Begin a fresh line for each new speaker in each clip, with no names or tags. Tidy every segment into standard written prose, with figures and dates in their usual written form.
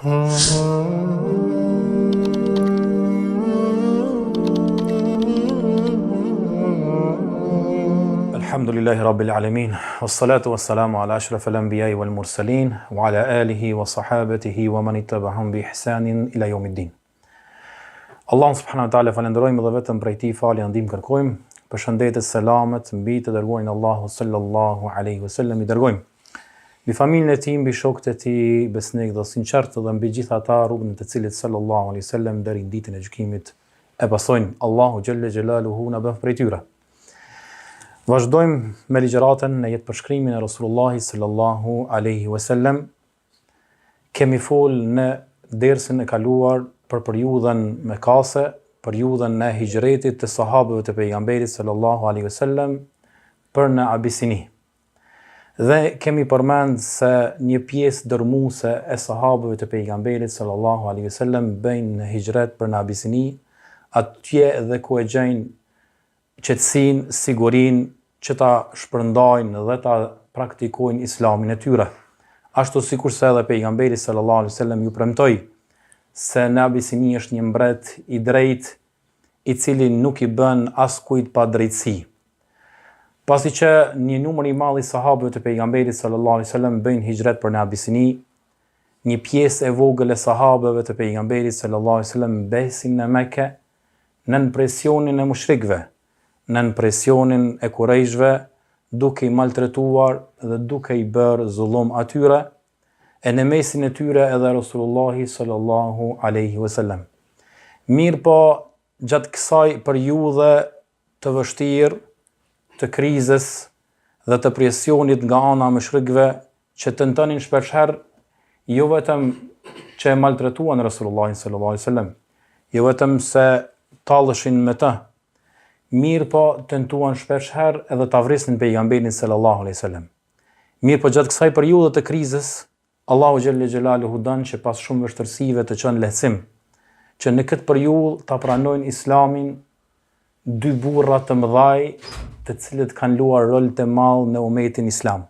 Alhamdulillahi Rabbil Alamin, wassalatu wassalamu ala ashrafil anbiya'i wal mursalin, wa ala alihi wa sahabatihi wa man ittaba'ahum bi ihsanin ila yawmiddin. Allahun subhanahu wa ta'ala falenderojmë dhe vetëm prej tij falje ndihmë kërkojmë. Përshëndetje, selamet mbi të dërguarin Allahu sallallahu alaihi wasallam i dërgojmë. Mbi familjen e tij, mbi shokët e tij besnik dhe sinqert dhe mbi gjithë ata rrugën e të cilit sallallahu alaihi wasallam deri në ditën e gjykimit e pasojnë. Allahu xhalla xjalaluhu na bëf prej tyre. Vazhdojmë me ligjëratën në jetë përshkrimin e Rasulullahit sallallahu alaihi wasallam. Kemi fol në dersën e kaluar për periudhën mekase, periudhën e hijretit të sahabëve të pejgamberit sallallahu alaihi wasallam për në Abisini. Dhe kemi përmend se një pjesë dërmuese e sahabëve të pejgamberit sallallahu alaihi wasallam bëjnë hijret për në Abisini, atje dhe ku e gjejnë qetësinë, sigurinë që ta shpërndajnë dhe ta praktikojnë islamin e tyre. Ashtu sikurse edhe pejgamberi sallallahu alaihi wasallam ju premtoi se në Abisini është një mbret i drejtë i cili nuk i bën askujt pa drejtësi. Pasi që një numër i madh i sahabëve të pejgamberit sallallahu alaihi wasallam bëjnë hijret për në Abisini, një pjesë e vogël e sahabëve të pejgamberit sallallahu alaihi wasallam besin në Mekë nën presionin e mushrikëve, nën presionin e kurejshve, duke i maltretuar dhe duke i bërë zullum atyre, e në mesin e tyre edhe Rasulullahi sallallahu alaihi wasallam. Mirë po, gjatë kësaj periudhe të vështirë, të krizës dhe të presionit nga ana e mushrikëve që tentonin shpeshherë jo vetëm që e maltretuan Rasulullahin sallallahu alaihi wasallam, jo vetëm se talleshin me të, mirë po tentuan shpeshherë edhe ta vrisnin pejgamberin sallallahu alaihi wasallam. Mirë po gjatë kësaj periudhe të krizës, Allahu xhelle xhelaluhu don që pas shumë vështirësive të çon lehtësim, që në këtë periudhë ta pranojnë islamin dy burra të mëdhaj, të cilët kanë luar rol të madh në umetin islam.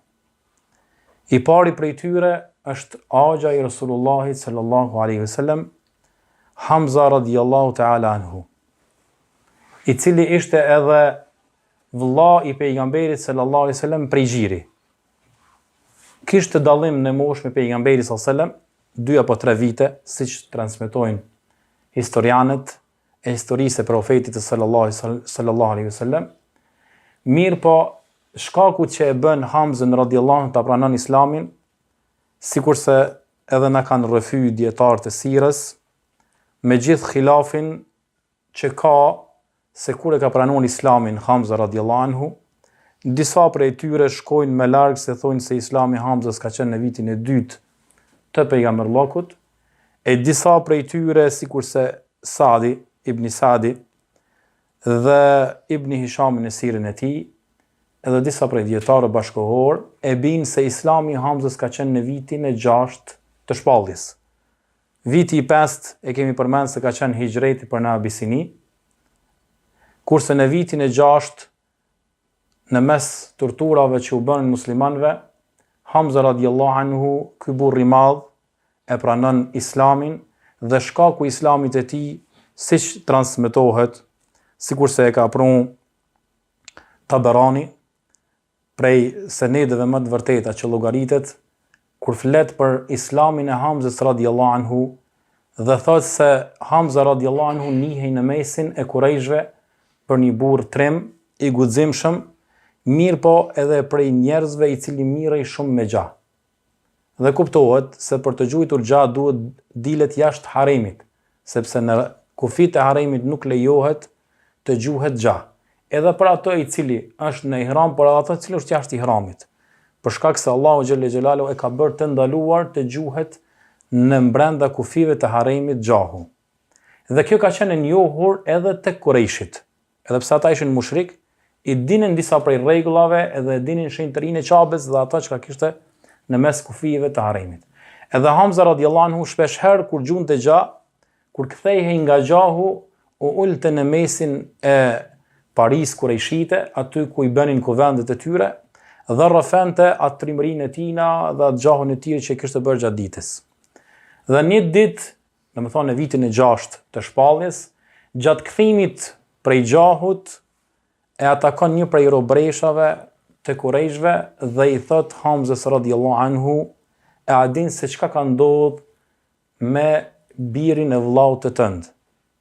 I pari prej tyre është axha i Rasulullahit sallallahu alaihi wasallam, Hamza radhiyallahu ta'ala anhu, i cili ishte edhe vëlla i pejgamberit sallallahu alaihi wasallam prej gjiri. Kishte dallim në moshë me pejgamberin sallallahu alaihi wasallam 2 apo 3 vite, siç transmetojnë historianët e historisë e profetit sallallahu alaihi wasallam. Mirë po, shkaku që e bën Hamzën radhiyallahu ta pranon islamin, sikurse edhe na kanë rrëfy dietarët e sirës, me gjithë khilafin që ka se kur e ka pranuar islamin Hamza radhiyallahu anhu, disa prej tyre shkojnë me larg se thonë se islami Hamzës ka qenë në vitin e 2 të pejgamberllokut, e disa prej tyre sikurse Sadi, Ibn Sadi dhe Ibn Hisham në sirën e tij, edhe disa prej dietarëve bashkohor e binë se islami Hamzës ka qenë në vitin e 6 të shpalljes. Viti i 5 e kemi përmend se ka qenë hijreti për në Abisini, kurse në vitin e 6 në mes torturave që u bënë muslimanëve, Hamza radhiyallahu anhu, ky burr i madh, e pranon islamin dhe shkaku i islamit e tij, siç transmetohet, sikurse e ka pranuar Taberani, prej senedeve më të vërteta që llogaritet, kur flet për islamin e Hamzës radhiyallahu anhu dhe thotë se Hamza radhiyallahu anhu nihej në mesin e kurejshve për një burr trim, i guximshëm, mirë po edhe prej njerëzve i cili mirrej shumë me gjah. Dhe kuptohet se për të gjuajtur gjah duhet dilet jashtë haremit, sepse në kufit e haremit nuk lejohet të gjuhet gjah. Edhe për ato i cili është në ihram, por ato i cili është jashtë ihramit. Për shkak se Allahu xhelle xhelalu e ka bërë të ndaluar të gjuhet në brenda kufive të haremit gjahu. Dhe kjo ka qenë e njohur edhe tek kurejshit. Edhe pse ata ishin mushrik, i dinin disa prej rregullave edhe dinin shenjtërinë e Qabes dhe ato që kishte në mes kufive të haremit. Edhe Hamza radhiyallahu anhu shpeshherë kur gjunte gjah, kur kthehej nga gjahu, u ulte në mesin e Paris kurejshite, aty ku i bënin kuvendet e tyre, dhe rrafente atë trimërinë e tina dhe atë gjahun e tij që kishte bërë gjatë ditës. Dhe një ditë, domethënë në vitin e 6 të shpalljes, gjatë kthimit prej gjahut, e atakon një prej robreshave të Kurejshve dhe i thot Hamzës radhiyallahu anhu, e a din se çka ka ndodhur me birin e vllaut të tënd,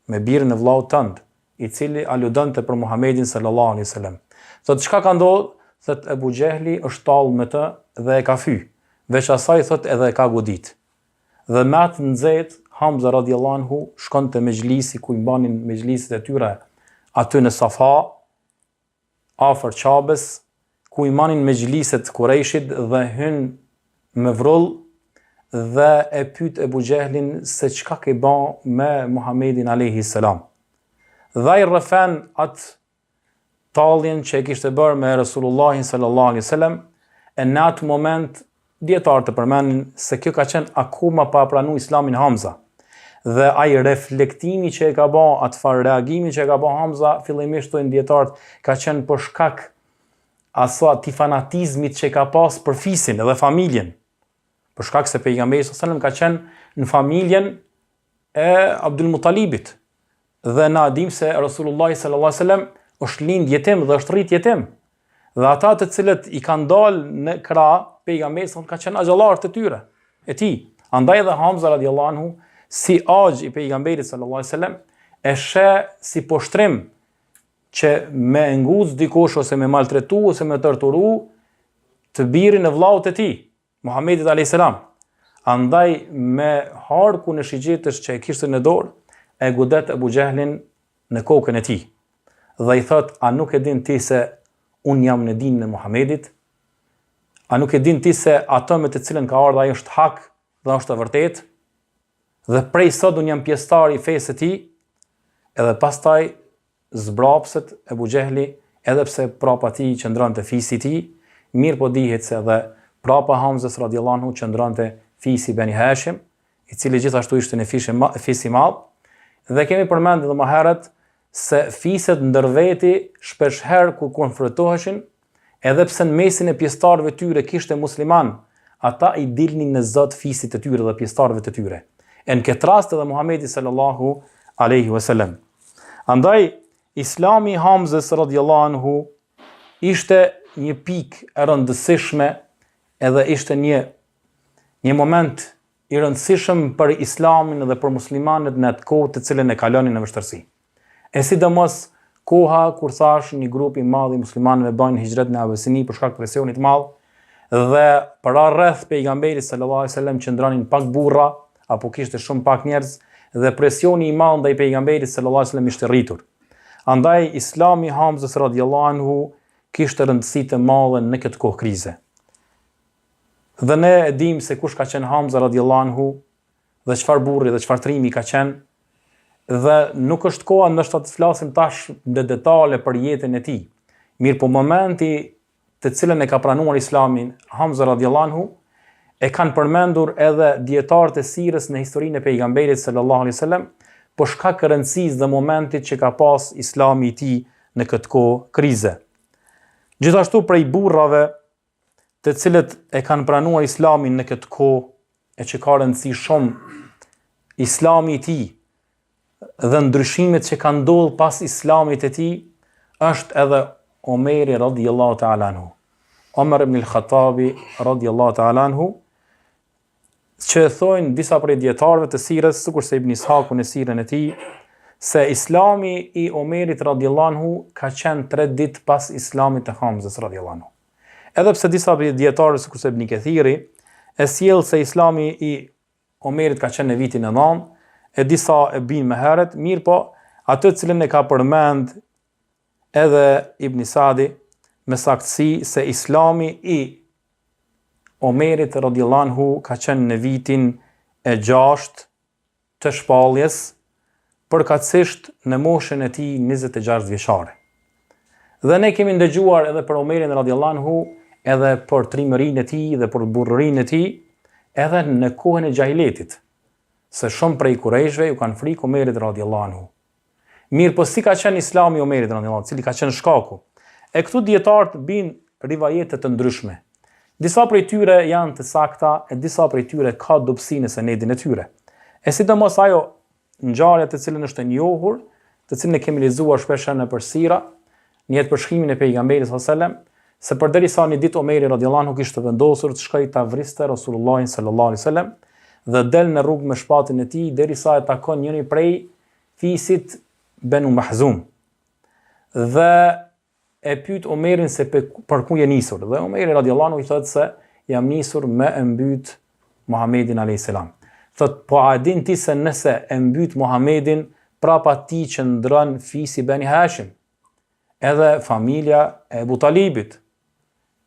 me birin e vllaut tënd, i cili aludonte për Muhamedit sallallahu alaihi wasallam. Thot çka ka ndodhur? Thot Ebu Xehli është tallë me të dhe e ka fy. Veç asaj thot edhe e ka godit. Dhe me atë nxehtë Hamza radhiyallahu anhu shkon te mexhlisi ku i banin mexhliset e tyre aty në Safa, afër Qabes, ku i manin mexhliset Kurejshit dhe hyn me vrull dhe e pyet Ebu Xehlin se çka ke bën me Muhamedin alayhi salam. Dhe i rrëfen atë talljen që e kishte bërë me Resulullahin sallallahu alaihi wasallam, e në atë moment dietarët e përmendin se kjo ka qenë akoma pa pranuar Islamin Hamza. Dhe ai reflektimi që e ka bën, atë far reagimi që e ka bën Hamza, fillimisht thonë dietarët, ka qenë për shkak asaj fanatizmit që ka pas për fisin dhe familjen. Për shkak se pejgamberi sallallahu alaihi wasallam ka qenë në familjen e Abdul Muttalibit. Dhe na dim se Resulullah sallallahu alaihi wasallam është lind jetim dhe është rrit jetim. Dhe ata të cilët i kanë dalë në krah pejgamberit ka qenë axhallar të tyre, e tij. Andaj edhe Hamza radhiyallahu anhu, si axh i pejgamberit sallallahu alaihi wasallam, e sheh si poshtrim që me nguz dikush ose me maltretu ose me torturu të birin e vllaut të tij, Muhamedit alayhis salam. Andaj me harkun e shigjetës që e kishte në dorë, e godet Ebu Xehlin në kokën e tij. Dhe i thot, a nuk e din ti se unë jam në dinën e Muhamedit? A nuk e din ti se ato me të cilën ka ardhur ai është hak dhe është e vërtetë? Dhe prej sot unë jam pjesëtar i fesë së tij. Edhe pastaj zbrapset Ebu Xehli, edhe pse prapa tij qëndronte fisi i tij, mirë po dihet se edhe prapa Hamzës radhiyallahu anhu qëndronte fisi Bani Hashim, i cili gjithashtu ishte në fisi i madh. Dhe kemi përmendur edhe më herët se fiset ndërveti shpeshherë kur konfrontoheshin, edhe pse në mesin e pjesëtarëve tyre kishte musliman, ata i dilnin në zot fisit të tyre dhe pjesëtarëve të tyre. E në këtë rast edhe Muhamedi sallallahu alaihi wasallam. Andaj Islami Hamzës radhiyallahu anhu ishte një pikë e rëndësishme, edhe ishte një moment i rëndësishëm për Islamin dhe për muslimanët në atë kohë të cilën e kalonin në vështirësi. E sidomos koha kur thash një grup i madh i muslimanëve bën hijret në Abesini për shkak të presionit të madh dhe para rreth pejgamberit sallallahu alaihi wasallam qëndronin pak burra apo kishte shumë pak njerëz dhe presioni i madh ndaj pejgamberit sallallahu alaihi wasallam ishte rritur. Andaj Islami Hamzës radhiyallahu anhu kishte rëndësi të madhe në këtë kohë krize. Dhe ne e dim se kush ka qenë Hamza radhiyallahu anhu dhe çfarë burri dhe çfarë trimi ka qenë, dhe nuk është koha ndoshta të flasim tash në detale për jetën e tij. Mirë po momenti të cilën e ka pranuar Islamin Hamza radhiyallahu anhu e kanë përmendur edhe dietarët e sirës në historinë e pejgamberit sallallahu alaihi wasallam për shkak të rëndësisë dhe momentit që ka pas Islami i tij në këtë kohë krize. Gjithashtu prej burrave të cilët e kanë pranuar Islamin në këtë kohë e që ka rëndësi shumë Islami i tij dhe ndryshimet që kanë ndodhur pas Islamit të tij, është edhe Omeri radhiyallahu ta'ala anhu. Omer ibn al-Khattabi radhiyallahu ta'ala anhu, që thojnë disa prej dietarëve të sirës, sikurse Ibn Ishaku në sirën e tij, se Islami i Omerit radhiyallahu anhu ka qenë 3 ditë pas Islamit të Hamzës radhiyallahu anhu. Edhe pse disa dietarë sikurse Ibn Kathiri e sjell se Islami i Omerit ka qenë në vitin e 9, e disa e bin më herët, mirë po atë të cilën e ka përmend edhe Ibn Sadi me saktësi se Islami i Omerit radhiyallahu anhu ka qenë në vitin e 6 të shpalljes, përkatësisht në moshën e tij 26 vjeçare. Dhe ne kemi ndëgjuar edhe për Omerin radhiyallahu anhu, edhe për trimërinë e tij dhe për burrinë e tij, edhe në kohën e xahiletit, se shumë prej kurejshve ju kanë frikë Omerit radhiyallahu anhu. Mirë po si ka qenë Islami i Omerit radhiyallahu anhu, cili ka qenë shkaku. E këtu dietarët bin rivajete të ndryshme. Disa prej tyre janë të sakta, e disa prej tyre ka dobësi në senedin e tyre. E sidomos ajo ngjarje të cilën është e njohur, të cilën e kemi lexuar shpesh nëpër sira, në jetë përshkrimin e pejgamberit sallallahu alajhi wasallam, se përderisa një ditë Omeri radhiyallahu anhu kishte vendosur të shkojë ta vriste Rasulullahin sallallahu alajhi wasallam dhe del në rrugë me shpatin e tij derisa e takon njëri prej fisit Banu Mahzum. Dhe e pyet Omerin se për ku je nisur, dhe Omeri radhiyallahu anhu i thotë se jam nisur me e mbyt Muhamedit alayhis salam. Thot, po a din ti se nëse e mbyt Muhamedin, prapa ti që ndron fisi Bani Hashim, edhe familja e Abu Talibit.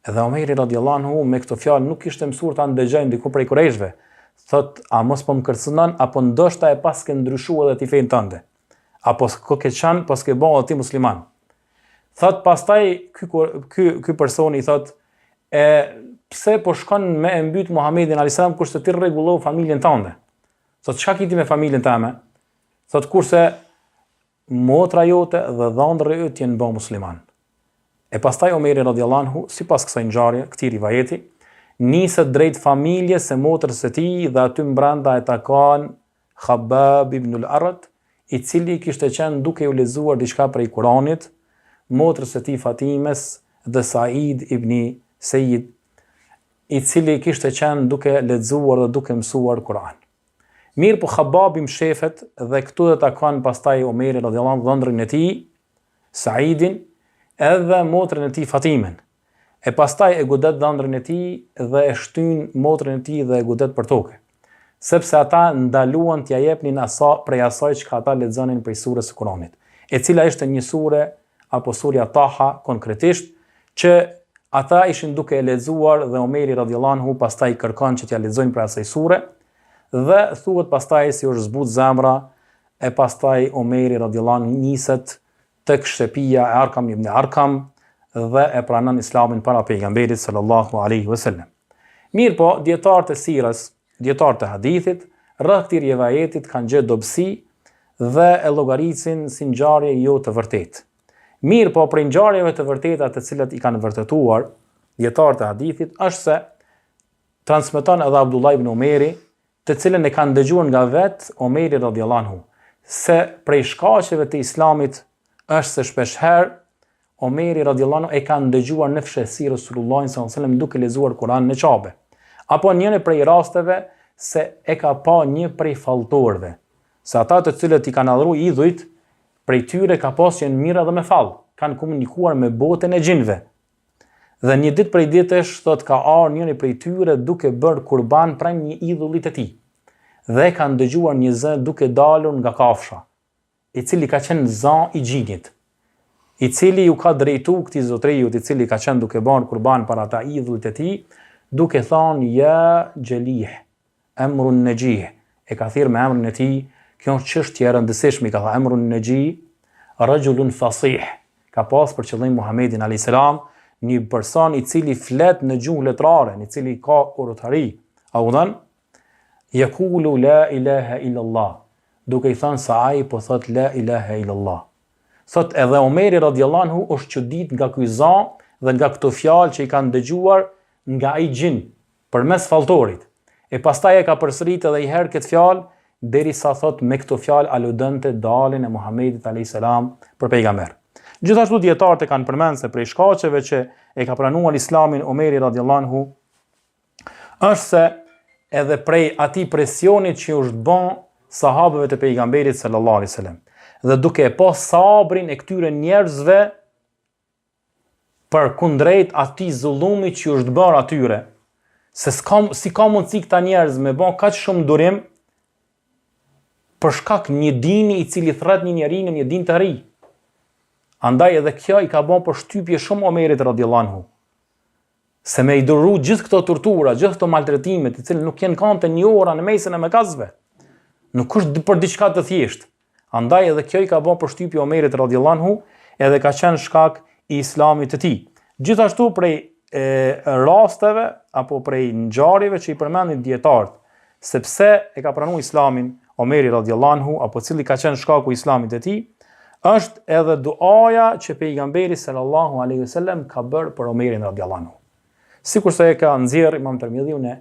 Edhe Omeri radhiyallahu anhu me këto fjalë nuk kishte mësuar ta ndëgjojë diku prej kurajshve. Thot, a mos po më kërcënon, apo ndoshta e pas ke ndryshuar edhe ti fen tënde, apo ko ke qenë, pas ke bëu ti musliman. Thot, pastaj ky personi i thot, pse po shkon me e mbyt Muhamedin alayhis salam kurse ti rregullon familjen tënde? Thot, çka kiti me familjen tëme? Thot, kurse motra jote dhe dhëndri yt janë bë musliman. E pastaj Omeri radhiyallahu anhu, sipas kësaj ngjarje, këtij rivajeti, niset drejt familjes së motrës së tij dhe aty mbrenda e takon Khabbab ibn al-Arat, i cili kishte qenë duke u lexuar diçka prej Kuranit, motrës së tij Fatimes dhe Said ibn Sayyid, i cili kishte qenë duke lexuar dhe duke mësuar Kur'an. Mirë po Khabbab i mshefet dhe këtu dhe takon pastaj Omeri radhiyallahu anhu dhëndrin e tij, Saidin, edhe motrën e tij Fatimen. E pastaj e godet dhëndrin e tij dhe e shtyn motrën e tij dhe e godet për tokë. Sepse ata ndaluan t'ja jepnin prej asaj që ata lexonin prej surës së Kuranit, e cila ishte një sure apo surja Taha konkretisht, që ata ishin duke e lexuar dhe Omeri radhiyallahu anhu pastaj kërkon që t'ja lexojnë për asaj sure, dhe thuhet pastaj si është zbut zemra, e pastaj Omeri radhiyallahu anhu niset tek shtëpia e Arkam ibn Arkam dhe e pranon Islamin para pejgamberit sallallahu alaihi wasallam. Mirë po, dietarët e sirës, dietarët e hadithit, rreth këtij rivajetit kanë gjetë dobësi dhe e llogaritsin si ngjarje jo të vërtetë. Mirë po, për ngjarjeve të vërteta të cilat i kanë vërtetuar dietarët e hadithit është se transmeton edhe Abdullah ibn Omeri, të cilën e kanë dëgjuar nga vet Omeri radhiyallahu anhu, se prej shkaqeve të Islamit është se shpeshherë Omeri radhiyallahu anhu e kanë dëgjuar në fshehësi Resulullahin sallallahu alaihi wasallam duke lexuar Kur'anin në Qabe. Apo njëri prej rasteve se e ka pa një prej falltorëve, se ata të cilët i kanë adhuruar idhujt, prej tyre ka pas që janë mirë edhe me fall, kanë komunikuar me botën e gjinëve. Dhe një ditë prej ditësh thot ka ardhur njëri prej tyre duke bërë kurban pranë një idhullit të tij. Dhe kanë dëgjuar një zë duke dalur nga kafsha, i cili ka qenë zë i gjinit, i cili ju ka drejtu këtij zotëriut, i cili ka qenë duke bërë kurban para ata idhullit të tij, duke thënë ja Jalih, emrun Najih, e ka thirrë me emrin e tij, kjo është çështje e rëndësishme, ka thënë emrun Najih, rajulun fasih, ka pas për qëllim Muhamedit alayhis salam, një person i cili flet në gjuhë letrare, i cili ka urtëri, au dhan yaqulu la ilaha illa Allah, duke i thënë se ai po thot la ilaha illa Allah. Thot edhe Omeri radhiyallahu anhu është çudit nga ky zë dhe nga këto fjalë që i kanë dëgjuar nga ai gjin përmes falltorit. E pastaj e ka përsëritur edhe një herë këtë fjalë derisa thot me këto fjalë aludonte dalin e Muhamedit alayhis salam për pejgamber. Gjithashtu dietarët e kanë përmendur se prej shkaqeve që e ka pranuar Islamin Omeri radhiyallahu anhu është se edhe prej atij presionit që u bën sahabëve të pejgamberit sallallahu alaihi wasallam, dhe duke e pas sabrin e këtyre njerëzve për kundrejt atij zullumi që është bërë atyre, se si ka mundësi këta njerëz me bën kaq shumë durim për shkak një dini i cili thret një njeri në një din të ri. Andaj edhe kjo i ka bën përshtypje shumë Omerit radhiyallahu anhu, se me i duru gjithë këto tortura, gjithë këto maltretime, të cilë nuk janë kante një ora në mesin e Mekazve, nuk është për diçka të thjeshtë. Andaj edhe kjo i ka bën përshtypje Omerit radhiyallahu anhu, edhe ka qenë shkak i Islamit të tij. Gjithashtu prej rasteve apo prej ngjarjeve që i përmendin dietarët, sepse e ka pranuar Islamin Omeri radhiyallahu anhu, apo cili ka qenë shkaku i Islamit të tij, është edhe duaja që pejgamberi sallallahu alaihi wasallam ka bërë për Omerin radhiyallahu anhu. Sikurse e ka nxjerr Imam Tirmidhiu në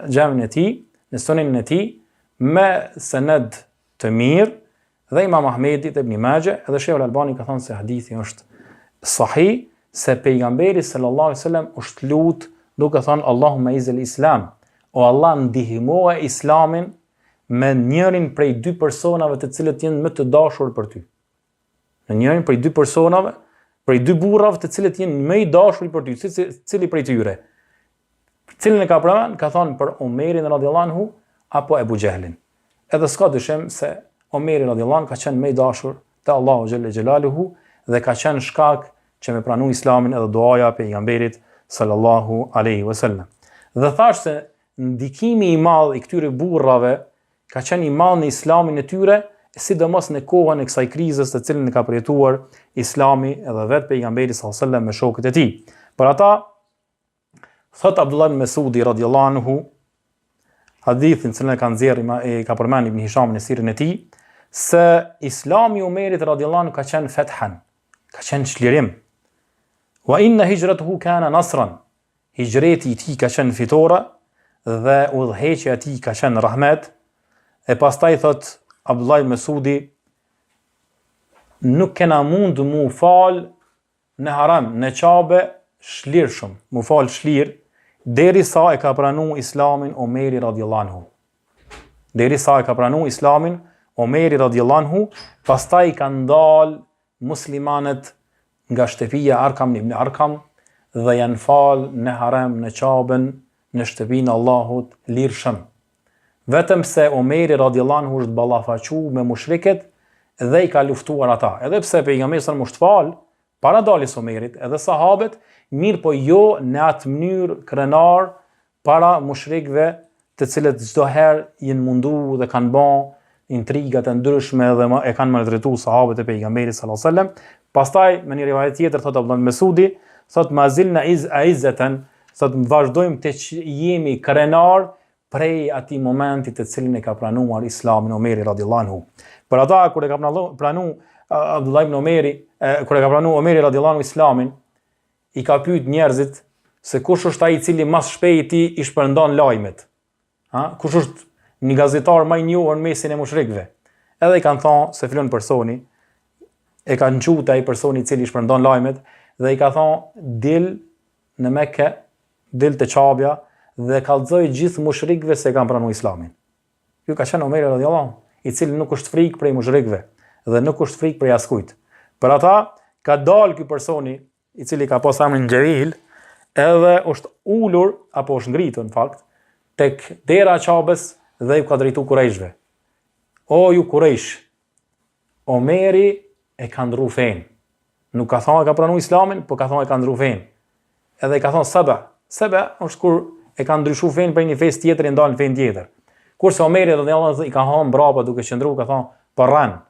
xhamin e tij, në sunenin e tij, me sened të mirë, dhe Imam Ahmedi dhe Ibn Majah, edhe Sheikh Al-Albani ka thënë se hadithi është sahih, se pejgamberi sallallahu alaihi wasallam është lut duke thënë Allahumma izil islam, o Allah ndihmoje islamin me njërin prej dy personave të cilët janë më të dashur për ty. Në njërin prej dy personave, prej dy burrave të cilët janë më i dashur për ty, cili prej tyre? Cilin e ka përmend? Ka thënë për Omerin radhiyallahu anhu apo Ebu Gjehlin. Edhe s'ka dyshim se Omeri radhiyallahu anhu ka qenë më i dashur te Allahu xhelle xhelaluhu dhe ka qenë shkak që me pranu islamin edhe duaja pejgamberit sallallahu alaihi wasallam. Dhe thash se ndikimi i madh i këtyre burrave ka qenë i madh në islamin e tyre, sidomos në kohën e kësaj krizës të cilën e ka përjetuar islami edhe vetë pejgamberi sallallahu alaihi wasallam me shokët e tij. Për ata thot Abdullah ibn Mesudi radhiyallahu anhu, hadithin që ka nxjerrë ka përmend Ibn Hisham në sirën e tij, se islami i Omerit radhiyallahu anhu ka qenë fethan, ka qenë çlirim. Wa inna hijratuhu kana nasran. Hijreti i tij ka qenë fitore dhe udhëheqja e tij ka qenë rahmet. E pastaj thot Abdullah ibn Mesudi, nuk kena mund mu fal në haram, në qabe shlirshëm, mu fal shlir, deri sa e ka pranu islamin Omeri radhiyallahu anhu. Deri sa e ka pranu islamin Omeri radhiyallahu anhu, pastaj kanë dal muslimanët nga shtëpia Arkam ibn Arkam dhe janë fal në haram, në qaben, në shtëpinë Allahut lirshëm. Vetëm se Omeri radhiyallahu anhu është ballafaqu me mushrikët dhe i ka luftuar ata. Edhe pse pejgamberi sa më fal para daljes Omerit, edhe sahabët, mirë po jo në atë mënyrë krenar para mushrikëve, të cilët çdo herë janë mundu dhe kanë bën intrigat e ndryshme dhe e kanë maltretuar sahabët e pejgamberit sallallahu alajhi wasallam. Pastaj me një rivajet tjetër thot Abdullah Mesudi, thot mazilna izzatan, thot vazhdojmë të jemi krenar prej atij momenti të cilin e ka pranuar islamin Omeri radhiyallahu anhu. Për ata kur e ka pranu Abdullah ibn Omeri, kur e ka pranu Omeri radhiyallahu anhu islamin, i ka pyet njerëzit se kush është ai i cili më shpejti i shpërndan lajmet. Kush është një gazetar më i njohur në mesin e mushrikëve? Edhe i kanë thënë se filon personi e ka nxut ai personi i cili shpërndan lajmet dhe i ka thënë dil në Mekë, dil te Çabja dhe kallzoi gjithë mushrikëve se kanë pranuar islamin. Ky ka qenë Omeri radhiyallahu anhu, i cili nuk është frikë prej mushrikëve dhe nuk është frikë prej askujt. Për ata ka dal ky personi i cili ka pas emrin Xheril, edhe është ulur apo është ngritur në fakt tek dera e Çabës dhe ju ka drejtuar Kurajshve. O ju Kurajsh, Omeri e ka ndru fen. Nuk ka thonë e ka pranuar islamin, po ka thonë e ka ndru fen. Edhe i ka thonë Saba. Saba është kur e ka ndryshuar fen për një festë tjetër e ndal në fen tjetër. Kurse Omeri radhiyallahu anhu i ka hënë mbrapa duke qëndruar, ka thonë porran.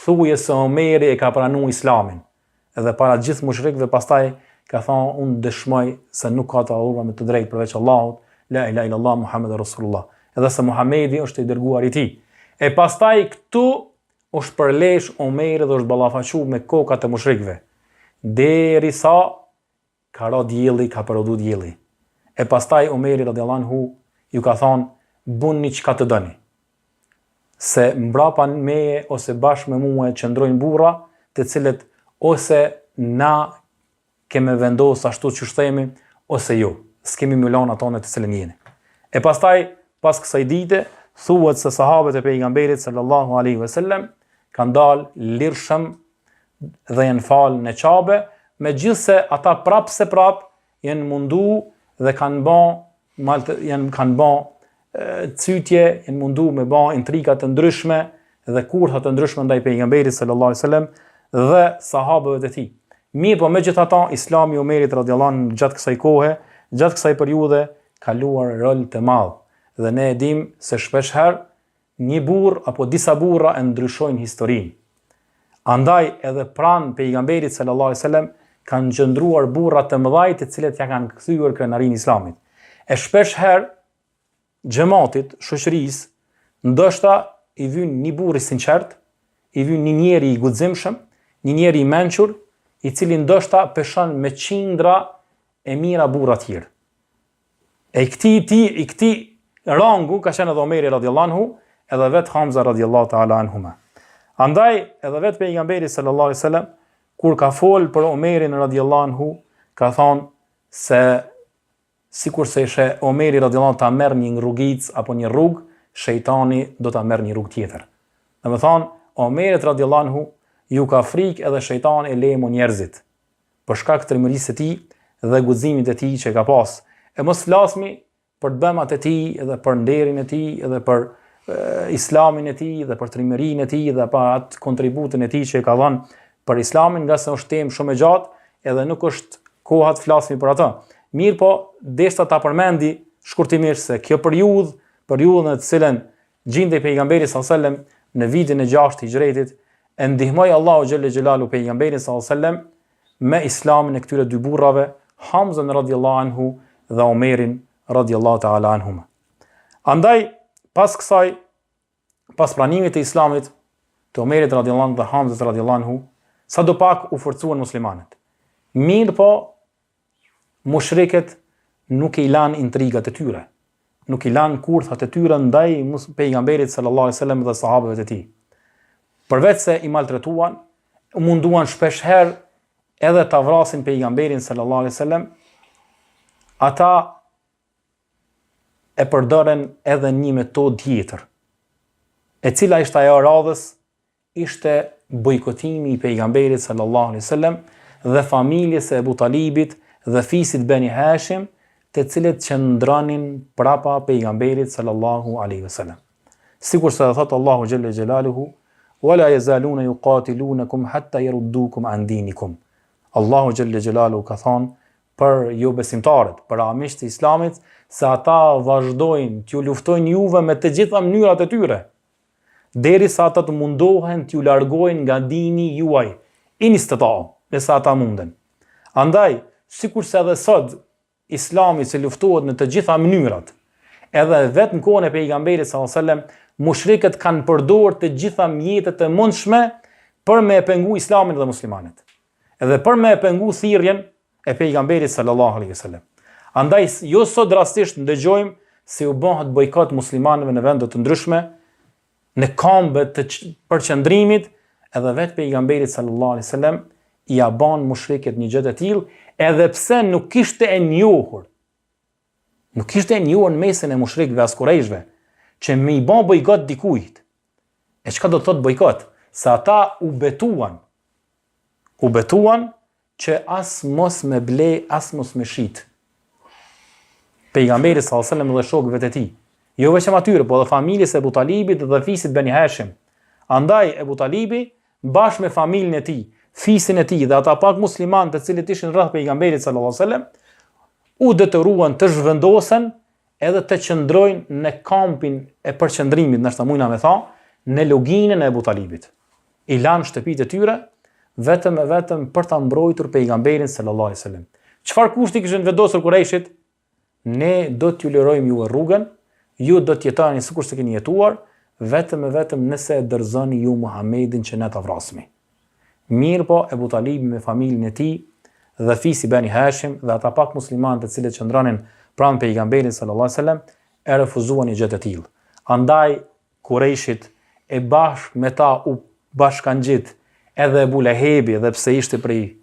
Thuje se Omeri e ka pranuar islamin. Edhe para gjithë mushrikëve pastaj ka thonë unë dëshmoj se nuk ka të adhuruar me të drejtë përveç Allahut, la ilaha illallah Muhammedur Rasulullah. Edhe se Muhamedi është i dërguar i tij. E pastaj këtu është përlesh Omeri dhe është ballafaqu me kokat e mushrikëve. Derisa ka ra dielli, ka përdu dielli. E pastaj Omeri radhiyallahu anhu ju ka thonë buni çka të doni. Se mbrapa meje ose bashkë me mua qëndrojnë burra, të cilët ose na keme vendos ashtu që shtemi, ose jo. S'kemi mëlon ato në të cilën jeni. E pastaj, pas kësaj dite, thuhet se sahabët e pejgamberit sallallahu alaihi wasallam kanë dalë lirshëm dhe janë falë në Çabe, megjithse ata prap janë mundu dhe kanë bën cytje, janë mundu me bën intriga të ndryshme dhe kurtha të ndryshme ndaj pejgamberit sallallahu alaihi wasallam dhe sahabëve të tij. Mirë, po megjithatë Islami i Omerit radhiyallahu anhu gjatë kësaj kohe, gjatë kësaj periudhe ka luar rol të madh. Dhe ne e dim se shpesh herë një burr apo disa burra e ndryshojnë historinë. Andaj edhe pranë pejgamberit sallallahu alaihi wasallam kanë gjëndruar burra të mëdhaj të cilët ja kanë kthyer krenarinë islamit. E shpesh herë xhamatit, shoqërisë, ndoshta i vjen një burr i sinqert, i vjen një njeri i guximshëm, një njeri i mençur, i cili ndoshta peshon me qindra e mira burra të tjerë. E i këtij rangu ka qenë edhe Omeri radhiyallahu anhu, edhe vetë Hamza radhiyallahu ta'ala anhuma. Andaj edhe vetë pejgamberi sallallahu alaihi wasallam kur ka fol për Omerin radhiyallahu anhu, ka thonë se sikur se ishe Omeri radhiyallahu ta merr një rrugic apo një rrugë, shejtani do ta merr një rrugë tjetër. Domethënë Omerit radhiyallahu anhu ju ka frikë edhe shejtani e lemo njerëzit për shkak të trimërisë së tij dhe guximit të tij që ka pas. E mos flasmi për të bëmat e tij edhe për nderin e tij edhe për islamin e tij dhe për trimërinë e tij dhe pa atë kontributin e tij që ka dhënë për islamin, nga se është temë shumë e gjatë edhe nuk është koha të flasmi për atë. Mirë po, deshta ta përmendi shkurtimisht se kjo periudhën në të cilën gjindej pejgamberi sallallahu alajhi wasallam në vitin e 6 të Hijretit, e ndihmoi Allahu xhelle xhelalu pejgamberin sallallahu alajhi wasallam me islamin e këtyre dy burrave, Hamzën radhiyallahu anhu dhe Omerin radhiyallahu ta'ala anhuma. Andaj pas kësaj, pas pranimit të islamit të Omerit radhiyallahu anhu dhe Hamzës radhiyallahu anhu, sadopak u forcuan muslimanët. Mirë po, mushrikët nuk i lanë intrigat e tyre, nuk i lanë kurthat e tyre ndaj pejgamberit sallallahu alaihi wasallam dhe sahabëve të tij. Përveç se i maltretuan, munduan shpesh herë edhe ta vrasin pejgamberin sallallahu alaihi wasallam, ata e përdoren edhe një metodë tjetër, e cila ishte ajo radhës, ishte bojkotimi i pejgamberit sallallahu alaihi wasallam dhe familjes e Ebu Talibit dhe fisit Beni Hashim, të cilët qëndronin prapa pejgamberit sallallahu alaihi wasallam. Sikur se thotë Allahu xhelle xhelaluhu, "Wala yazaluna yuqatilunakum hatta yaruddukum an dinikum." Allahu xhelle xhelaluhu ka thonë për jo besimtarët, për armiqtë e islamit, se ata vazhdojnë t'ju luftojnë juve me të gjitha mënyrat e tyre, derisa ata të mundohen t'ju largojnë nga dini juaj, in istata'u, nëse ata munden. Andaj, sikur se edhe sot Islami se luftohet në të gjitha mënyrat, edhe vetë në kohën e pejgamberit sallallahu alajhi wasallam, mushrikët kanë përdorur të gjitha mjetet e mundshme për me e pengu Islamin dhe muslimanët, edhe për me e pengu thirrjen e pejgamberit sallallahu alajhi wasallam. Andaj jo sot drastisht ndëgjojmë se u bëhet bojkot muslimanëve në vende të ndryshme, në kambe të përqendrimit, edhe vetë pejgamberi sallallahu alaihi wasallam i ia ban mushrikët një gjë të tillë, edhe pse nuk kishte e njohur. Nuk kishte e njohur në mesin e mushrikëve as kurajshve që me i ban bojkot dikujt. E çka do të thotë bojkot? Se ata u betuan që as mos me ble, as mos me shit pejgamberi sallallahu alaihi wasallam dhe shokëve të tij. Jo vetëm atyre, po edhe familjes e Ebu Talibit dhe fisit Beni Hashim. Andaj Ebu Talibi bashkë me familjen e tij, fisin e tij dhe ata pak muslimanë të cilët ishin rreth pejgamberit sallallahu alaihi wasallam, u detyruan të zhvendosen edhe të qëndrojnë në kampin e përqendrimit, ndoshta mujna me tha, në loginën e Ebu Talibit. I lanë shtëpitë e tyre vetëm për ta mbrojtur pejgamberin sallallahu alaihi wasallam. Çfarë kushti kishin vendosur Kurajshit? Ne do t'ju lirojmë ju rrugën, ju do t'jetoni sikur se keni jetuar, vetëm nëse e dërzoni ju Muhamedin që ne ta vrasmi. Mirë po, Ebu Talibi me familjen e tij dhe fisi Beni Hashim dhe ata pak muslimanë të cilët qëndronin pranë pejgamberit sallallahu alajhi wasallam e refuzuan një gjë të tillë. Andaj Kurajshit e bashkë me ta u bashkangjit edhe Ebu Lehebi, edhe pse ishte prej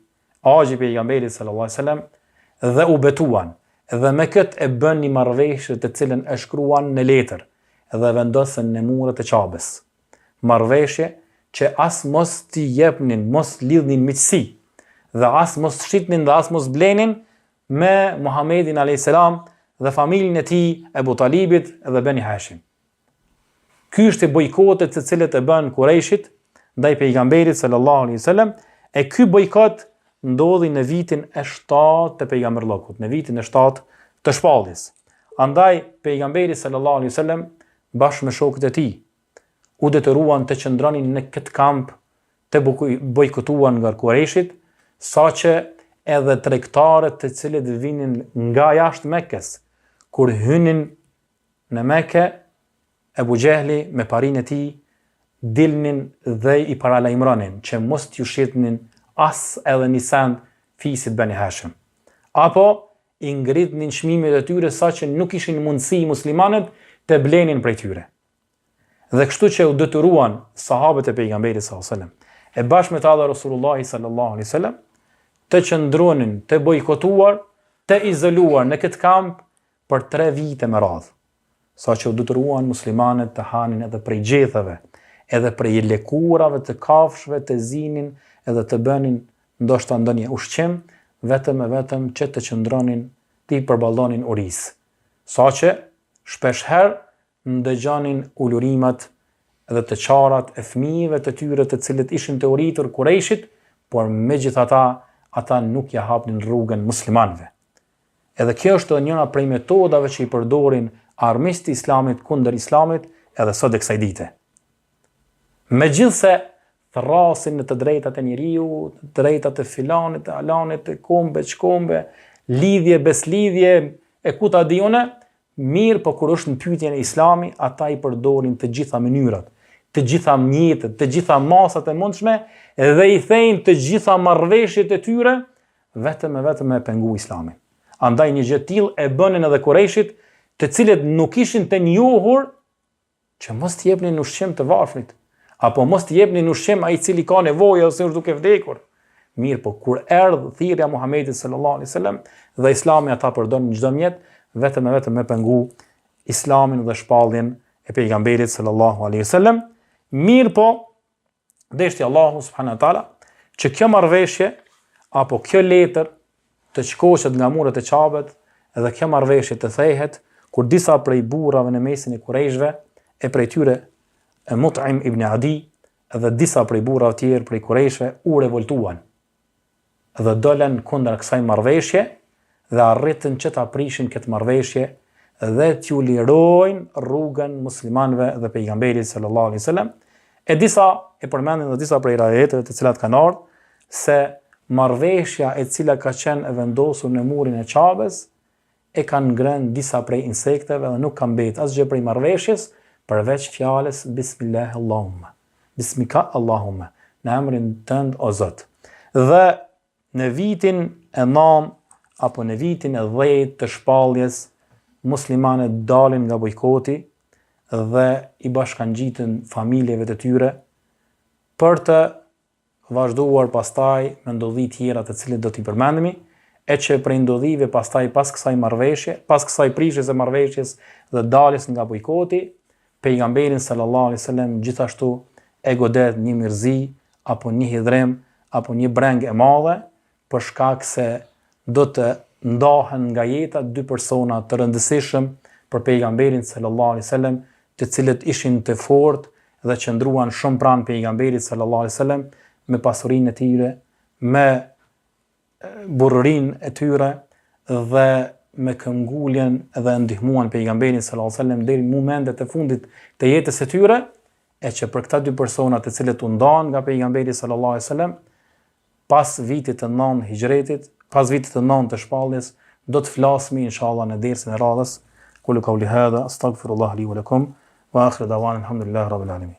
agji pejgamberit sallallahu alajhi wasallam, dhe u betuan. Dhe me këtë e bën një marrëveshje të cilën e shkruan në letër dhe vendosën në muret e Qabes. Marrëveshje që as mos t'i jepnin, mos lidhnin miqësi, dhe as mos shitnin dhe as mos blenin me Muhamedin a.s. dhe familjen e tij, Ebu Talibit dhe Beni Hashim. Ky është bojkotet të cilët e bën Kurajshit ndaj pejgamberit sallallahu alaihi wasallam, e ky bojkot ndodhi në vitin e 7 të pejgamberllokut, në vitin e 7 të shpalljes. Andaj pejgamberi sallallahu alaihi wasallam bashkë me shokët e tij u detyruan të qëndronin në këtë kamp të bojkotuan nga Kurajshit, saqë edhe tregtarët të cilët vinin nga jashtë Mekës, kur hynin në Mekë, Ebu Gjehli me parinë e tij dilnin dhe i paralajmëronin që mos t'ju shitnin as edhe një send fisit Beni Hashim. Apo i ngritnin çmimet e tyre saqë nuk ishin mundësi muslimanët të blenin prej tyre. Dhe kështu që u detyruan sahabët e pejgamberit sallallahu alaihi wasallam, e bashkë me ta dhe Rasulullahi sallallahu alaihi wasallam, të qëndronin, të bojkotuar, të izoluar në këtë kamp për 3 vite me radhë. Sa që u detyruan muslimanët të hanin edhe prej gjethave, edhe prej lëkurave të kafshëve, të zinin edhe të bënin ndoshta ndonjë ushqim, vetëm e vetëm që të qëndronin, të i përballonin urisë. Sa që shpesh herë ndëgjonin ulurimat edhe të qarat e fëmijëve të tyre të cilët ishin të uritur Kurejshit, por megjithatë ata nuk ja hapnin rrugën muslimanëve. Edhe kjo është njëra prej metodave që i përdorin armiqtë e Islamit kundër Islamit edhe sot e kësaj dite. Megjithse thrasin në të drejtat e njeriu, të drejtat e filanit, të alanit, të kombe, çkombe, lidhje, beslidhje, e ku ta di unë, mirë, po kur është në pyetjen e Islami, ata i përdorin të gjitha mënyrat, të gjitha mjetet, të gjitha masat e mundshme dhe i thejnë të gjitha marrëveshjet e tyre vetëm e pengu Islamin. Andaj një gjë tillë e bënin edhe Kurejshit, të cilët nuk ishin të njohur që mos t'i jepnin ushqim të varfrit, apo mos t'i jepnin ushqim ai i cili ka nevojë ose është duke vdekur. Mirë, po kur erdhi thirrja e Muhamedit sallallahu alaihi wasallam dhe Islami ata përdorin çdo mjet vetëm me pengu Islamin dhe shpalljen e pejgamberit sallallahu alaihi wasallam. Mirë, po deshti Allahu subhanahu wa taala që kjo marrëveshje apo kjo letër të shkoqet nga muret e Qabet edhe kjo marrëveshje të thehet kur disa prej burrave në mesin e Kurejshve e prej tyre Mut'im ibn Adi dhe disa prej burrave tjerë prej Kurejshve u revoltuan dhe dolen kundër kësaj marrëveshje dhe arritën që ta prishin këtë marrëveshje dhe t'ju lirojnë rrugën muslimanëve dhe pejgamberit sallallahu alaihi wasallam. E disa e përmendin dhe disa prej rajeteve të cilat kanë ardhur se marrëveshja e cila ka qenë e vendosur në murin e Qabes e kanë ngrënë disa prej insekteve dhe nuk ka mbet asgjë prej marrëveshjes përveç fjalës Bismillah Allahumma. Bismika Allahumma, në emrin tënd o Zot. Dhe në vitin e 9 apo në vitin e 10 të shpalljes, muslimanët dalin nga bojkoti dhe i bashkangjitën familjeve të tyre për të vazhduar pastaj me ndodhi tjera të cilët do t'i përmendemi, e që prej ndodhive pastaj pas kësaj marrëveshje, pas kësaj prishjes e marrëveshjes dhe daljes nga bojkoti, pejgamberin sallallahu alaihi wasallam gjithashtu e godet një mirëzi apo një hidhrem apo një breng e madhe për shkak se do të ndahen nga jeta 2 persona të rëndësishëm për pejgamberin sallallahu alaihi wasallam, të cilët ishin të fortë dhe qëndruan shumë pranë pejgamberit sallallahu alaihi wasallam me pasurinë e tyre, me burrinë e tyre dhe me këmbguljen dhe ndihmuan pejgamberin sallallahu alaihi wasallam deri në momentet e fundit të jetës së tyre, e që për këta 2 persona të cilët u ndan nga pejgamberi sallallahu alaihi wasallam pas vitit të 9 hijretit, pas vitit të 9 të shpalljes, do të flasmi inshallah në dersën e radhës. Qulu qawli hadha astaghfirullah li wa lakum wa akhiru da'wana alhamdulillahi rabbil alamin.